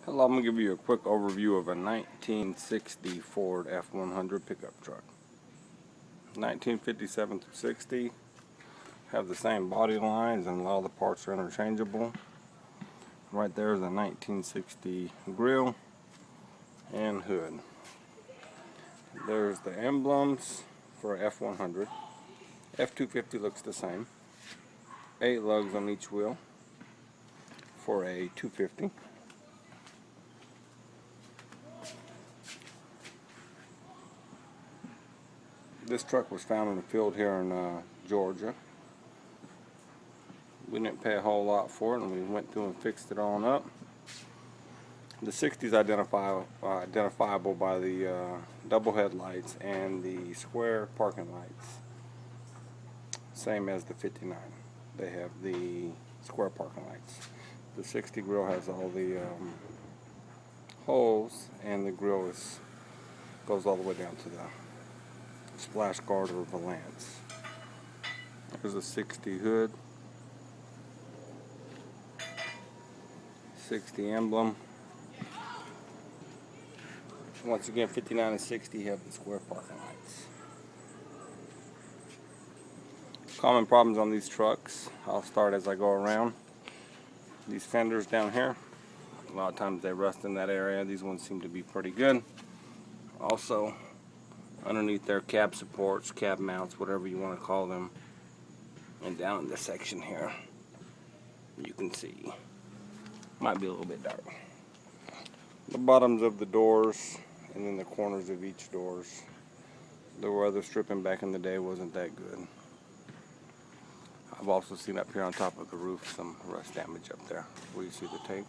Hello, I'm going to give you a quick overview of a 1960 Ford F100 pickup truck. 1957 through 60 have the same body lines and a lot of the parts are interchangeable. Right there is a 1960 grille and hood. There's the emblems for F100. F250 looks the same. 8 lugs on each wheel for a 250. This truck was found in a field here in Georgia. We didn't pay a whole lot for it, and we went through and fixed it on up. The 60s identifiable by the double headlights and the square parking lights. Same as the 59. They have the square parking lights. The 60 grille has all the holes, and the grille goes all the way down to the splash guard or valance. There's a 60 hood, 60 emblem. Once again, 59 and 60 have the square parking lights. Common problems on these trucks, I'll start as I go around. These fenders down here, a lot of times they rust in that area. These ones seem to be pretty good. Also, underneath their cab supports, cab mounts, whatever you want to call them, and down in this section here, you can see, might be a little bit dark. The bottoms of the doors and then the corners of each doors, the weather stripping back in the day wasn't that good. I've also seen up here on top of the roof some rust damage up there where you see the tape.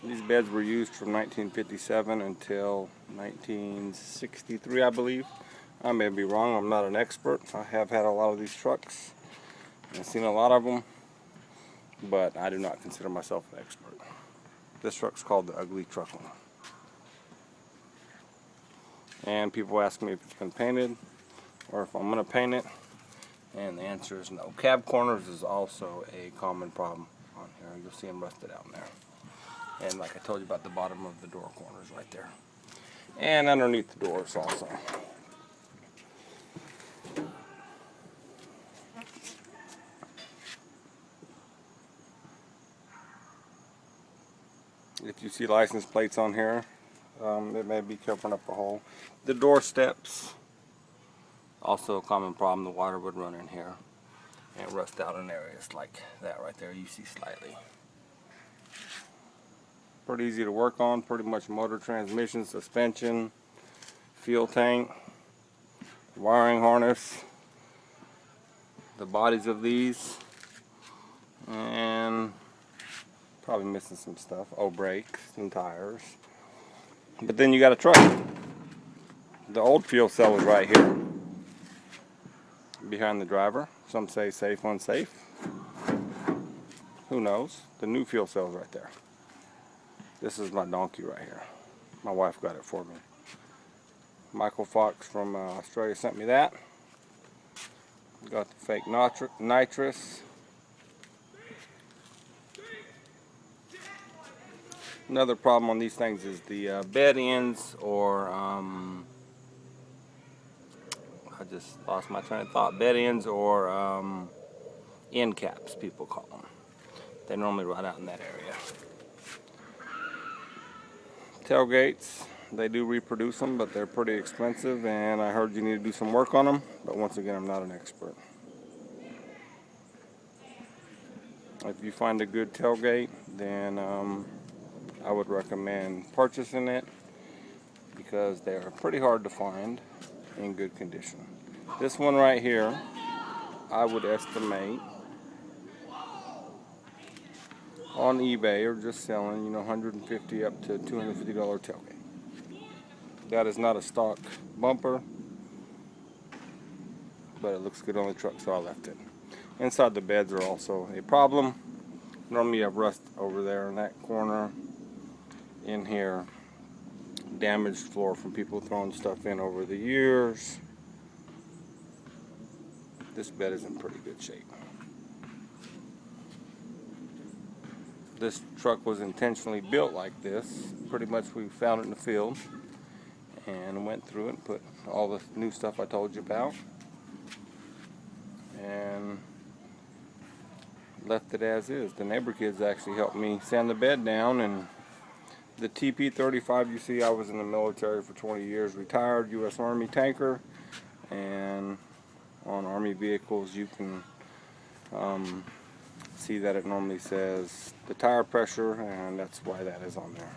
These beds were used from 1957 until 1963, I believe. I may be wrong, I'm not an expert. I have had a lot of these trucks and seen a lot of them, but I do not consider myself an expert. This truck's called the Ugly Truckle. And people ask me if it's been painted or if I'm going to paint it, and the answer is no. Cab corners is also a common problem on here. You'll see them rusted out in there. And like I told you about the bottom of the door corners right there. And underneath the doors also. If you see license plates on here, it may be covering up a hole. The door steps, also a common problem. The water would run in here and rust out in areas like that right there. You see slightly. Pretty easy to work on. Pretty much motor, transmission, suspension, fuel tank, wiring harness, the bodies of these, and probably missing some stuff. Oh, brakes and tires. But then you got a truck. The old fuel cell is right here behind the driver. Some say safe, unsafe. Who knows? The new fuel cell is right there. This is my donkey right here. My wife got it for me. Michael Fox from Australia sent me that. Got the fake nitrous. Another problem on these things is the bed ends, or I just lost my train of thought. Bed ends or end caps, people call them. They normally rot out in that area. Tailgates, they do reproduce them, but they're pretty expensive, and I heard you need to do some work on them, but once again, I'm not an expert. If you find a good tailgate, then I would recommend purchasing it, because they are pretty hard to find in good condition. This one right here, I would estimate on eBay or just selling, $150 up to $250 tailgate. That is not a stock bumper, but it looks good on the truck, so I left it. Inside the beds are also a problem. Normally you have rust over there in that corner. In here, damaged floor from people throwing stuff in over the years. This bed is in pretty good shape. This truck was intentionally built like this. Pretty much we found it in the field and went through it and put all the new stuff I told you about and left it as is. The neighbor kids actually helped me sand the bed down, and the TP-35 you see, I was in the military for 20 years, retired U.S. Army tanker, and on Army vehicles you can see that it normally says the tire pressure, and that's why that is on there.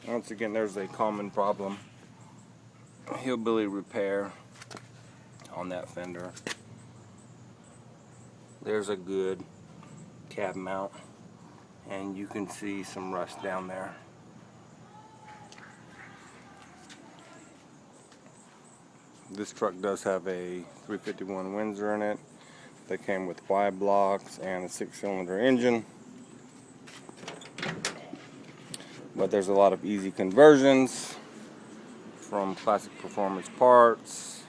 Once again, there's a common problem, hillbilly repair on that fender. There's a good cab mount, and you can see some rust down there. This truck does have a 351 Windsor in it that came with Y blocks and a 6-cylinder engine, but there's a lot of easy conversions from classic performance parts,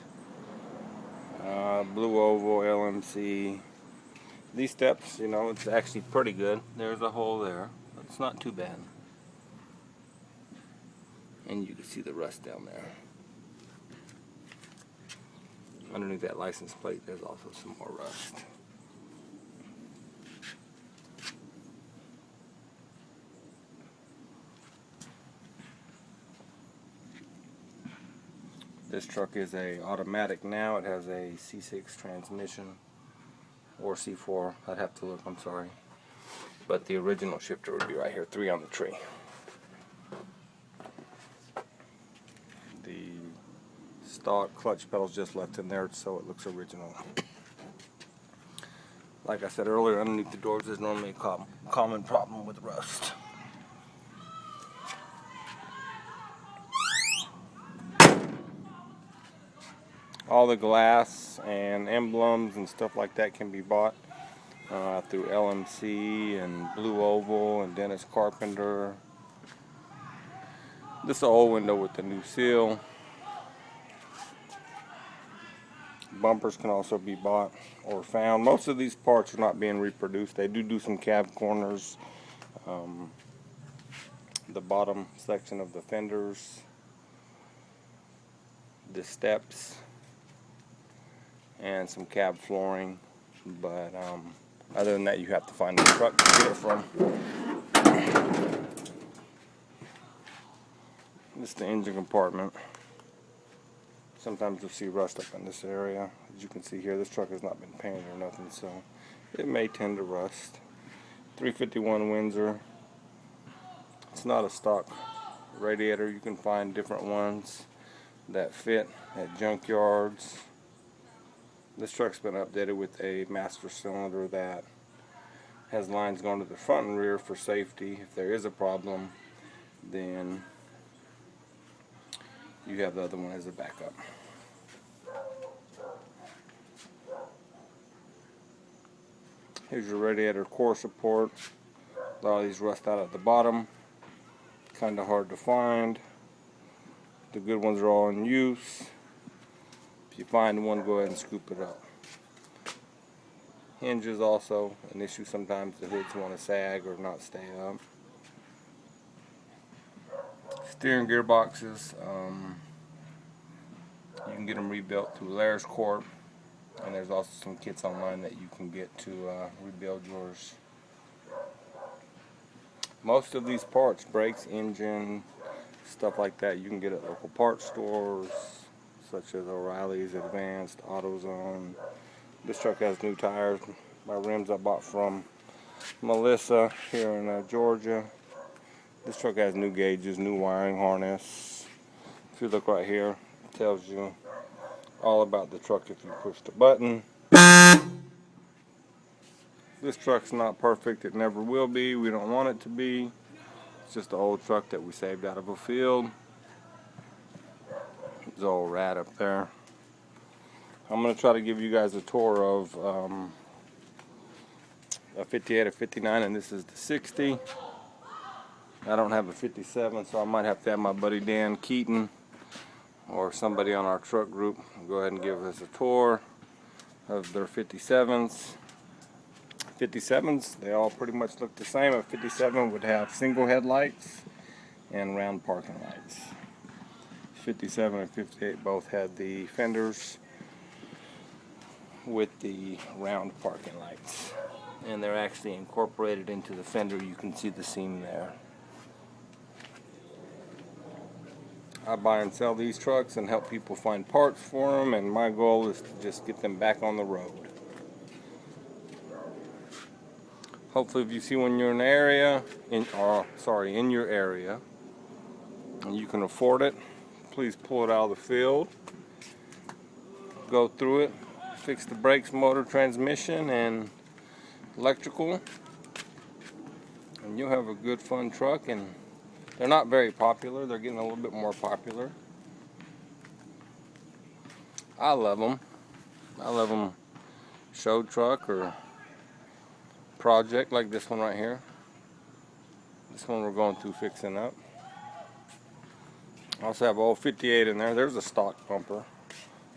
Blue Oval, LMC. These steps, you know, it's actually pretty good. There's a hole there, but it's not too bad. And you can see the rust down there. Underneath that license plate, there's also some more rust. This truck is a automatic now. It has a C6 transmission, or C4. I'd have to look, I'm sorry. But the original shifter would be right here, 3 on the tree. The stock clutch pedals just left in there, so it looks original. Like I said earlier, underneath the doors there's normally a common problem with rust. All the glass and emblems and stuff like that can be bought through LMC and Blue Oval and Dennis Carpenter. This is an old window with the new seal. Bumpers can also be bought or found. Most of these parts are not being reproduced. They do some cab corners, the bottom section of the fenders, the steps, and some cab flooring. But other than that, you have to find the truck to get it from. This is the engine compartment. Sometimes you'll see rust up in this area. As you can see here, this truck has not been painted or nothing, so it may tend to rust. 351 Windsor. It's not a stock radiator. You can find different ones that fit at junkyards. This truck's been updated with a master cylinder that has lines going to the front and rear for safety. If there is a problem, then you have the other one as a backup. Here's your radiator core support. A lot of these rust out at the bottom. Kind of hard to find. The good ones are all in use. If you find one, go ahead and scoop it up. Hinges also an issue sometimes. The hoods want to sag or not stay up. Steering gearboxes, you can get them rebuilt through Lair's Corp, and there's also some kits online that you can get to rebuild yours. Most of these parts, brakes, engine, stuff like that, you can get at local parts stores such as O'Reilly's, Advanced, AutoZone. This truck has new tires. My rims I bought from Melissa here in Georgia. This truck has new gauges, new wiring harness. If you look right here, it tells you all about the truck if you push the button. This truck's not perfect. It never will be. We don't want it to be. It's just an old truck that we saved out of a field. There's an old rat up there. I'm going to try to give you guys a tour of a 58, a 59, and this is the 60. I don't have a 57, so I might have to have my buddy Dan Keaton or somebody on our truck group go ahead and give us a tour of their 57s. 57s, they all pretty much look the same. A 57 would have single headlights and round parking lights. 57 and 58 both had the fenders with the round parking lights, and they're actually incorporated into the fender. You can see the seam there. I buy and sell these trucks and help people find parts for them, and my goal is to just get them back on the road. Hopefully if you see one you're in the area, in your area, and you can afford it, please pull it out of the field, go through it, fix the brakes, motor, transmission, and electrical, and you'll have a good fun truck. And they're not very popular. They're getting a little bit more popular. I love them. I love them show truck or project like this one right here. This one we're going through fixing up. I also have an old 58 in there. There's a stock bumper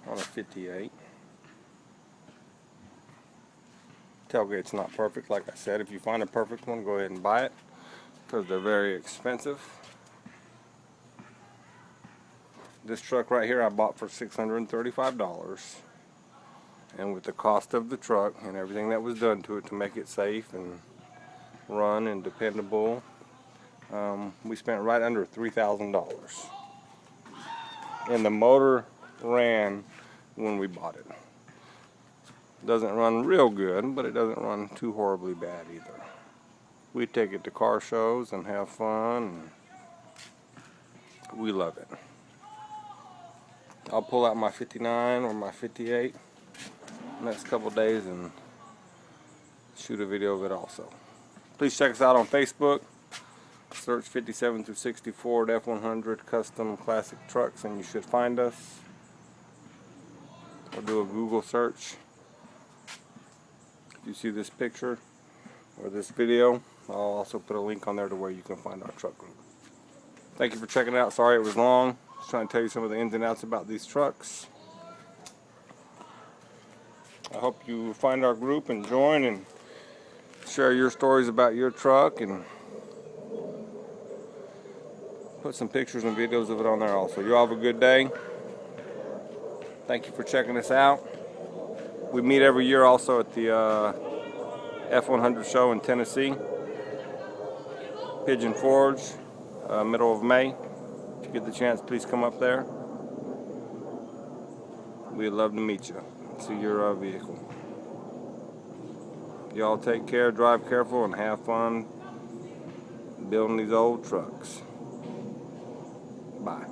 on a 58. Tailgate's not perfect, like I said. If you find a perfect one, go ahead and buy it, because they're very expensive. This truck right here I bought for $635, and with the cost of the truck and everything that was done to it to make it safe and run and dependable, we spent right under $3,000. And the motor ran when we bought it. Doesn't run real good, but it doesn't run too horribly bad either. We take it to car shows and have fun, and we love it. I'll pull out my 59 or my 58 next couple days and shoot a video of it also. Please check us out on Facebook. Search 57 through 64 F100 Custom Classic Trucks and you should find us. Or do a Google search. If you see this picture or this video, I'll also put a link on there to where you can find our truck group. Thank you for checking it out. Sorry it was long. Just trying to tell you some of the ins and outs about these trucks. I hope you find our group and join and share your stories about your truck and put some pictures and videos of it on there also. You all have a good day. Thank you for checking us out. We meet every year also at the F100 show in Tennessee, Pigeon Forge, middle of May. If you get the chance, please come up there. We'd love to meet you, see your vehicle. Y'all take care, drive careful, and have fun building these old trucks. Bye.